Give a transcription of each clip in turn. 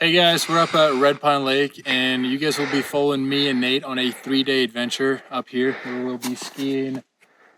Hey guys, we're up at Red Pine Lake and you guys will be following me and Nate on a 3-day adventure up here. We'll be skiing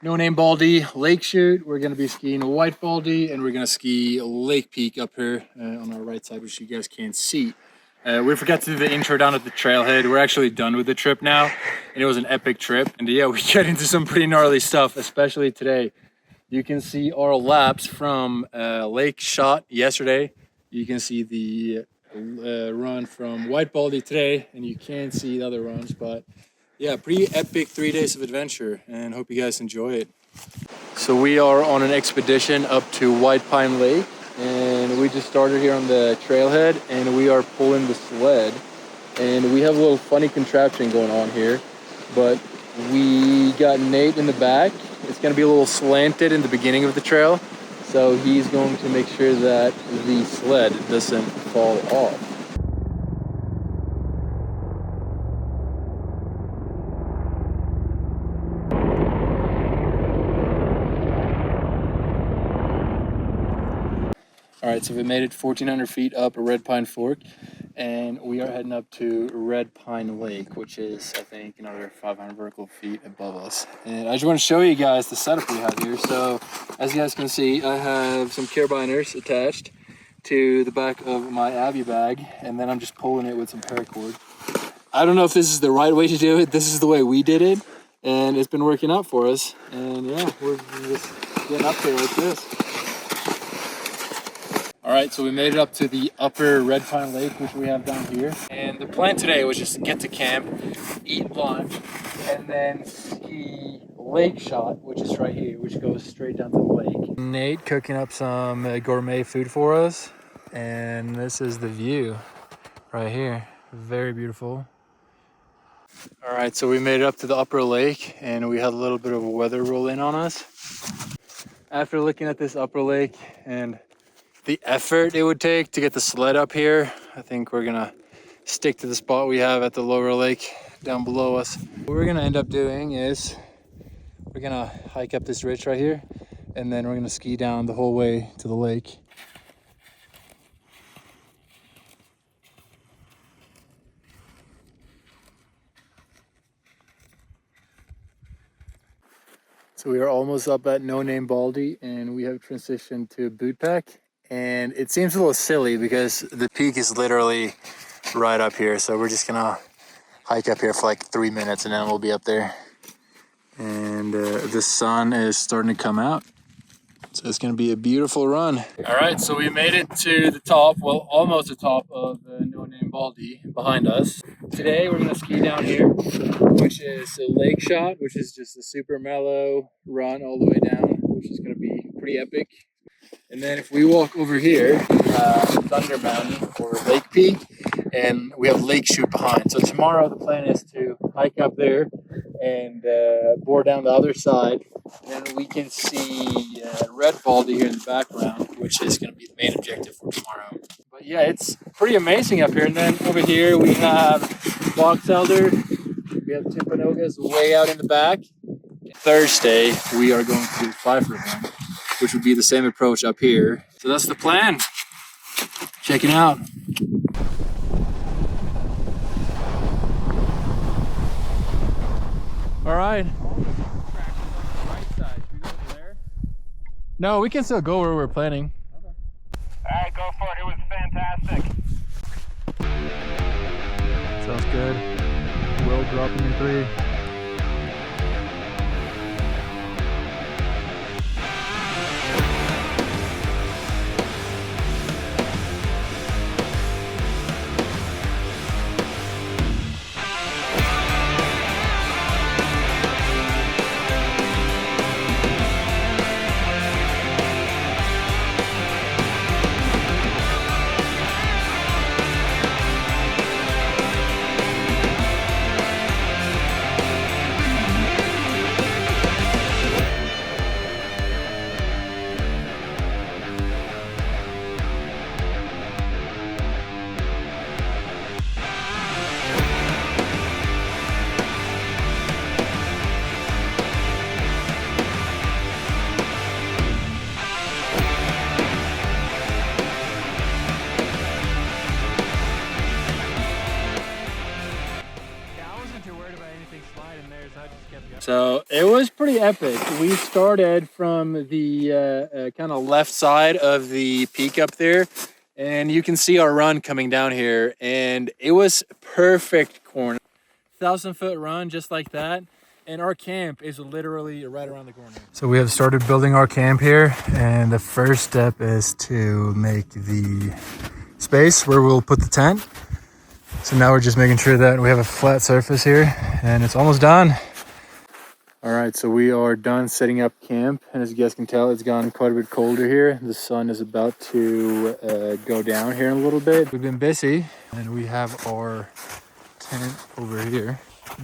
Name Baldy, Lake Chute, we're going to be skiing White Baldy, and we're going to ski Lake Peak up here on our right side, which you guys can't see. We forgot to do the intro down at the trailhead. We're actually done with the trip now, and it was an epic trip. And yeah, we get into some pretty gnarly stuff, especially today. You can see our laps from Lake Shot yesterday. You can see the run from White Baldy today, and you can see the other runs. But yeah, pretty epic 3 days of adventure, and hope you guys enjoy it. So we are on an expedition up to White Pine Lake, and we just started here on the trailhead, and we are pulling the sled. And we have a little funny contraption going on here, but we got Nate in the back. It's going to be a little slanted in the beginning of the trail, so he's going to make sure that the sled doesn't fall off. All right, so we made it 1,400 feet up a Red Pine Fork, and we are heading up to Red Pine Lake, which is, I think, another 500 vertical feet above us. And I just want to show you guys the setup we have here. So, as you guys can see, I have some carabiners attached to the back of my Abby bag, and then I'm just pulling it with some paracord. I don't know if this is the right way to do it. This is the way we did it, and it's been working out for us. And yeah, we're just getting up there like this. All right, so we made it up to the upper Red Pine Lake, which we have down here. And the plan today was just to get to camp, eat lunch, and then ski Lake Shot, which is right here, which goes straight down to the lake. Nate cooking up some gourmet food for us. And this is the view right here. Very beautiful. All right, so we made it up to the upper lake, and we had a little bit of a weather roll in on us. After looking at this upper lake and the effort it would take to get the sled up here, I think we're gonna stick to the spot we have at the lower lake down below us. What we're gonna end up doing is we're gonna hike up this ridge right here, and then we're gonna ski down the whole way to the lake. So we are almost up at Name Baldy, and we have transitioned to boot pack. And it seems a little silly because the peak is literally right up here. So we're just gonna hike up here for like 3 minutes and then we'll be up there. And the sun is starting to come out. So it's gonna be a beautiful run. All right, so we made it to the top, well, almost the top of the Name Baldy behind us. Today we're gonna ski down here, which is a Lake Shot, which is just a super mellow run all the way down, which is gonna be pretty epic. And then if we walk over here, Thunder Mountain or Lake Peak, and we have Lake Chute behind. So tomorrow the plan is to hike up there and board down the other side. And then we can see Red Baldy here in the background, which is going to be the main objective for tomorrow. But yeah, it's pretty amazing up here. And then over here we have Box Elder. We have Timpanogos way out in the back. Thursday we are going to do 5 Ribbon, which would be the same approach up here. So that's the plan. Check it out. All right. No, we can still go where we're planning. Okay. All right, go for it. It was fantastic. Sounds good. Will dropping in 3. So it was pretty epic. We started from the kind of left side of the peak up there, and you can see our run coming down here, and it was perfect corner. 1,000-foot run just like that, and our camp is literally right around the corner. So we have started building our camp here, and the first step is to make the space where we'll put the tent. So now we're just making sure that we have a flat surface here, and it's almost done. All right, so we are done setting up camp, and as you guys can tell, it's gotten quite a bit colder here. The sun is about to go down here in a little bit. We've been busy, and we have our tent over here.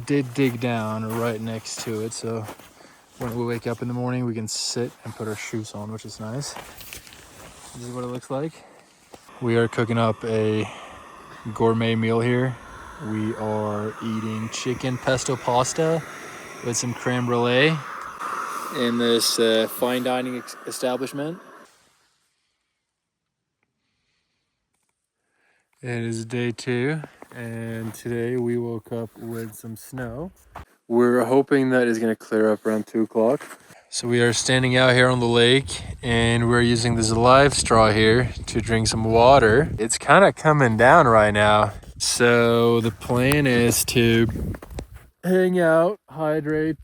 Did dig down right next to it, so when we wake up in the morning, we can sit and put our shoes on, which is nice. This is what it looks like. We are cooking up a gourmet meal here. We are eating chicken pesto pasta with some creme brulee in this fine dining establishment. It is day 2, and today we woke up with some snow. We're hoping that it's gonna clear up around 2 o'clock. So we are standing out here on the lake, and we're using this live straw here to drink some water. It's kind of coming down right now. So the plan is to hang out, hydrate,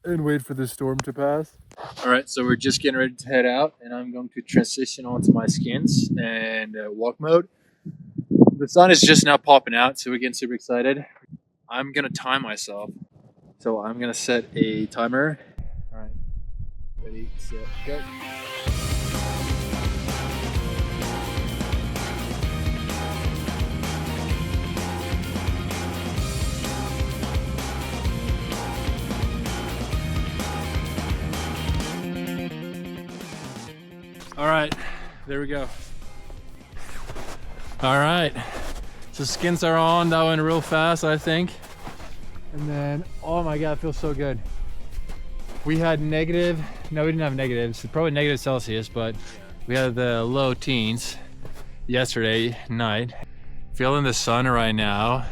and wait for the storm to pass. All right, so we're just getting ready to head out, and I'm going to transition onto my skins and walk mode. The sun is just now popping out, so we're getting super excited. I'm gonna time myself. So I'm gonna set a timer. All right, ready, set, go. All right, there we go. All right, so skins are on. That went real fast, I think. And then, oh my God, it feels so good. We had negative, no, we didn't have negatives, probably negative Celsius, but we had the low teens yesterday night. Feeling the sun right now.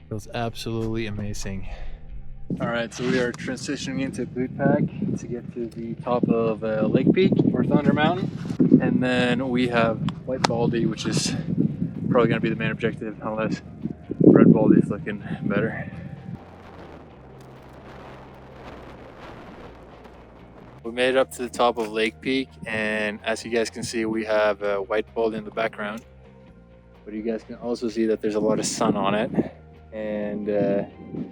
Feels absolutely amazing. All right, so we are transitioning into boot pack to get to the top of Lake Peak or Thunder Mountain. And then we have White Baldy, which is probably gonna be the main objective unless Red Baldy is looking better. We made it up to the top of Lake Peak, and as you guys can see, we have White Baldy in the background. But you guys can also see that there's a lot of sun on it. And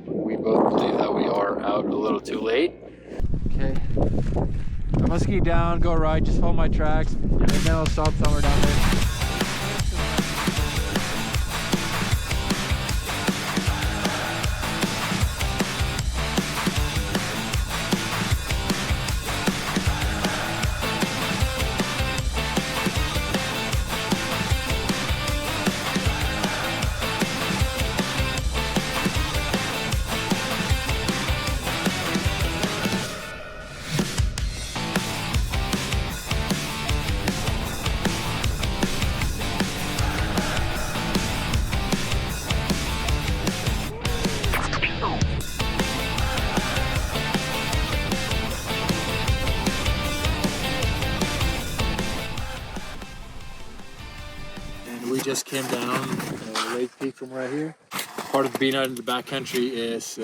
we both believe that we are out a little too late. Okay, I'm gonna ski down, go right, just follow my tracks, and then I'll stop somewhere down there. We just came down Lake Peak from right here. Part of being out in the backcountry is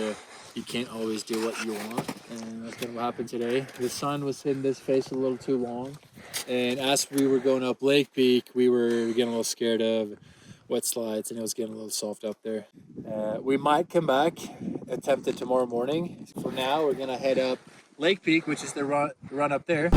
you can't always do what you want, and that's what happened today. The sun was hitting this face a little too long, and as we were going up Lake Peak, we were getting a little scared of wet slides, and it was getting a little soft up there. We might come back, attempt it tomorrow morning. For now, we're gonna head up Lake Peak, which is the run up there.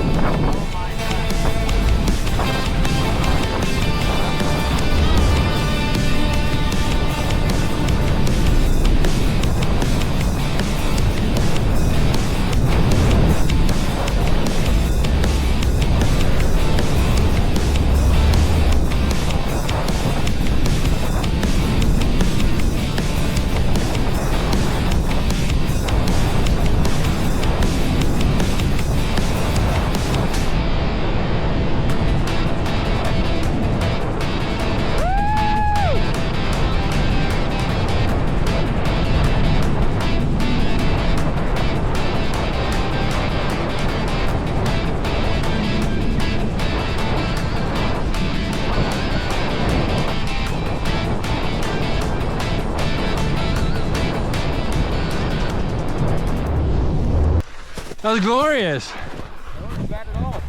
That was glorious. That wasn't bad at all.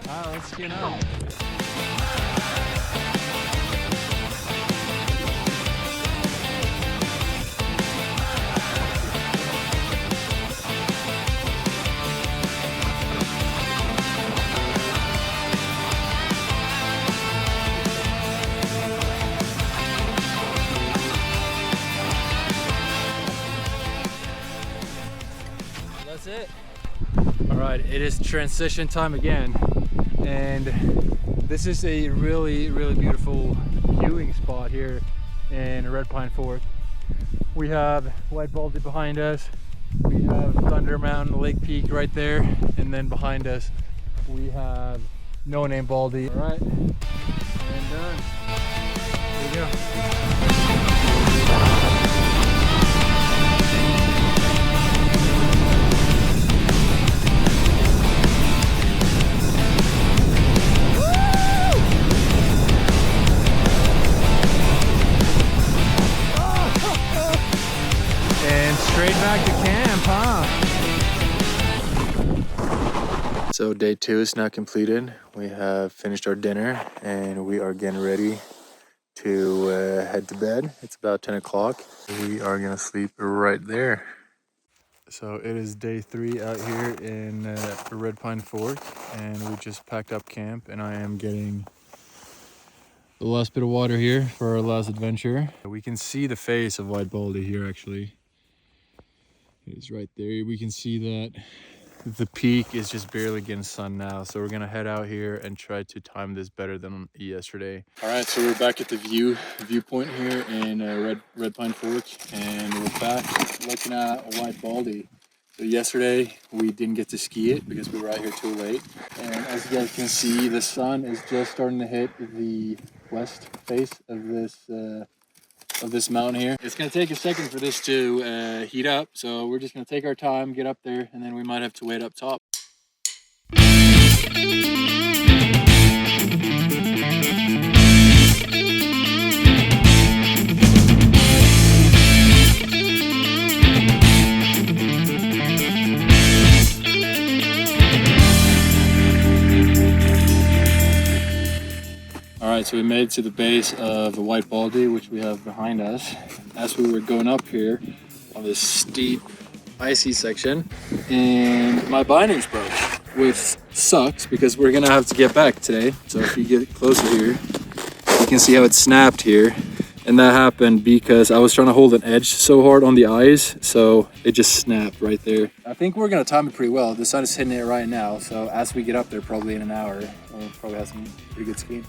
Wow, let's skin up. That's it. All right, it is transition time again, and this is a really beautiful viewing spot here in Red Pine Fork. We have White Baldy behind us, we have Thunder Mountain Lake Peak right there, and then behind us we have No Name Baldy. All right, and done. Here we go. Straight back to camp, huh? So day 2 is now completed. We have finished our dinner and we are getting ready to head to bed. It's about 10 o'clock. We are gonna sleep right there. So it is day 3 out here in Red Pine Fork, and we just packed up camp, and I am getting the last bit of water here for our last adventure. We can see the face of White Baldy here actually. It's right there. We can see that the peak is just barely getting sun now, so we're gonna head out here and try to time this better than yesterday. All right, so we're back at the viewpoint here in Red Pine Fork, and we're back looking at White Baldy. So yesterday we didn't get to ski it because we were out here too late, and as you guys can see, the sun is just starting to hit the west face of this mountain here. It's gonna take a second for this to heat up, so we're just gonna take our time, get up there, and then we might have to wait up top. All right, so we made it to the base of the White Baldy, which we have behind us. As we were going up here on this steep, icy section, and my bindings broke, which sucks because we're gonna have to get back today. So if you get closer here, you can see how it snapped here. And that happened because I was trying to hold an edge so hard on the ice, so it just snapped right there. I think we're gonna time it pretty well. The sun is hitting it right now, so as we get up there, probably in an hour, we'll probably have some pretty good skiing.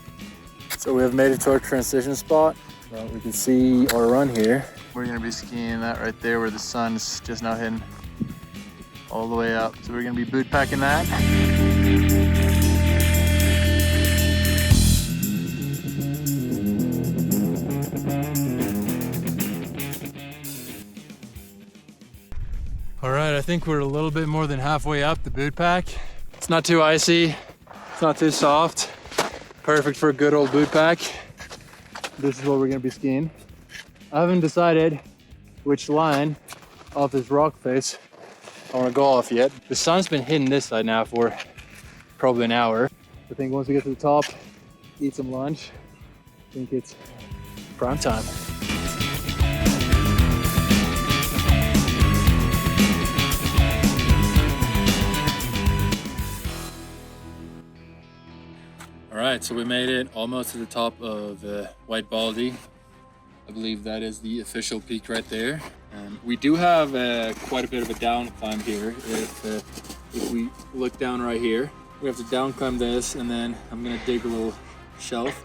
So we have made it to our transition spot. We can see our run here. We're gonna be skiing that right there where the sun's just now hitting all the way up. So we're gonna be boot packing that. All right, I think we're a little bit more than halfway up the boot pack. It's not too icy, it's not too soft. Perfect for a good old boot pack. This is what we're gonna be skiing. I haven't decided which line off this rock face I wanna go off yet. The sun's been hitting this side now for probably an hour. I think once we get to the top, eat some lunch, I think it's prime time. All right, so we made it almost to the top of White Baldy. I believe that is the official peak right there. We do have quite a bit of a down climb here. If we look down right here, we have to down climb this, and then I'm gonna dig a little shelf,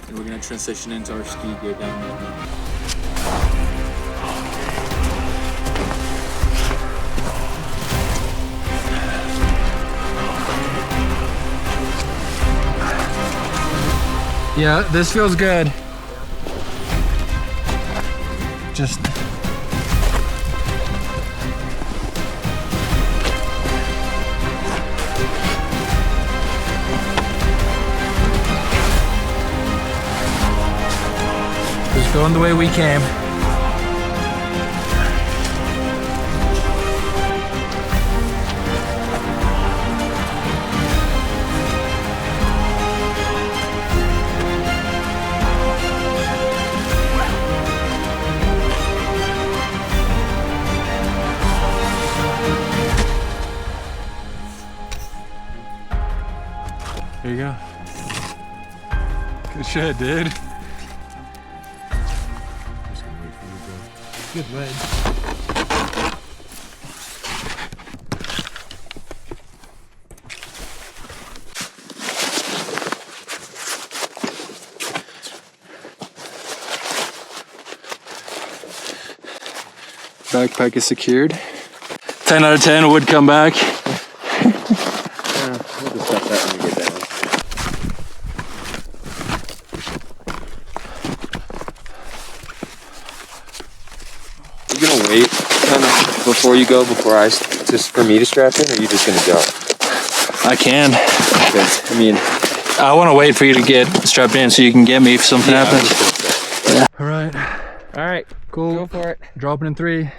and we're gonna transition into our ski gear down there. Yeah, this feels good. Just going the way we came. shit, dude. Good ledge. Backpack is secured. 10 out of 10 would come back. We'll discuss that when we get down. You gonna wait kind of before you go, just for me to strap in, or are you just gonna go? I can. Because, I mean, I want to wait for you to get strapped in so you can get me if something happens. Yeah. All right. All right, Cool. go for it. Dropping in 3.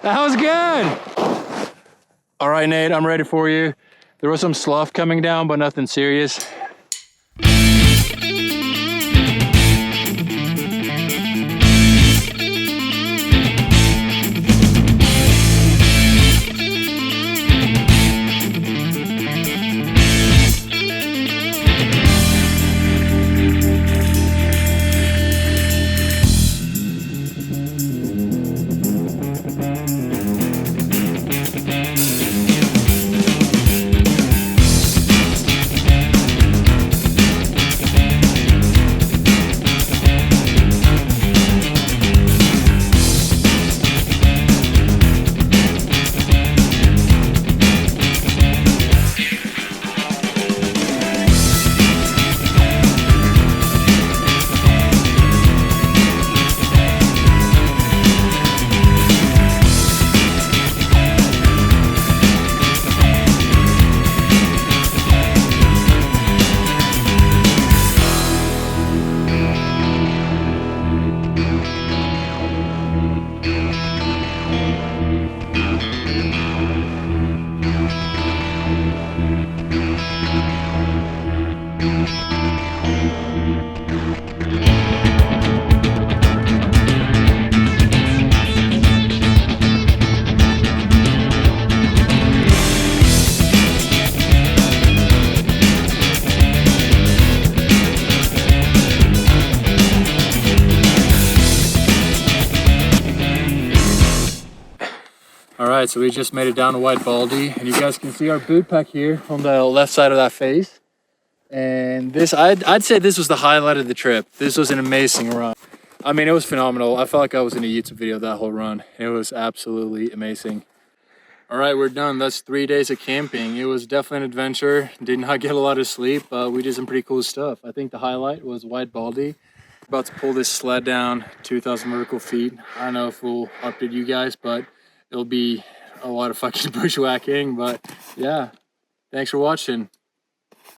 That was good. All right, Nate, I'm ready for you. There was some slough coming down, but nothing serious. Alright, so we just made it down to White Baldy, and you guys can see our boot pack here on the left side of that face. And this, I'd say this was the highlight of the trip. This was an amazing run. I mean, it was phenomenal. I felt like I was in a YouTube video that whole run. It was absolutely amazing. Alright, we're done. That's 3 days of camping. It was definitely an adventure. Did not get a lot of sleep, but we did some pretty cool stuff. I think the highlight was White Baldy. About to pull this sled down 2,000 vertical feet. I don't know if we'll update you guys, but it'll be a lot of fucking bushwhacking. But yeah, thanks for watching.